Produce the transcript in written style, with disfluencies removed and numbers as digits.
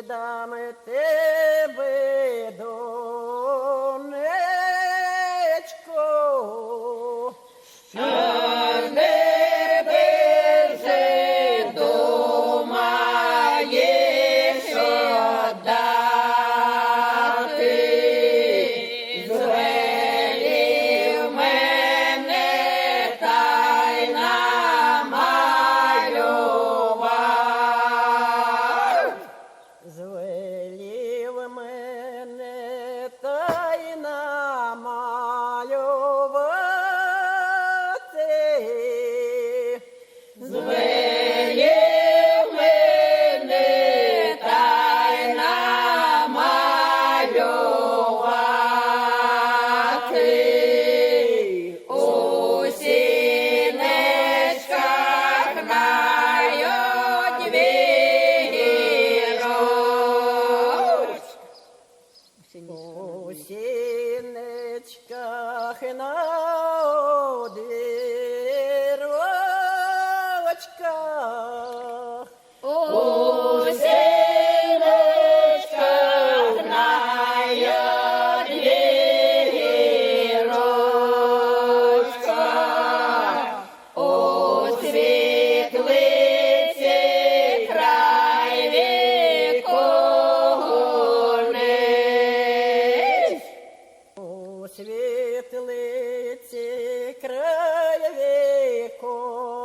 віддам тебе, донечко, що не берже думаєш отдати, звелів мене та й намалював. звелів мене та й намалювати. Звелів мене та й намалювати. У сінечках нають вірочки. У сінечках на одвірочках, У сінечках нають вірочка, у світлиці край віконець. у світлиці край віконець.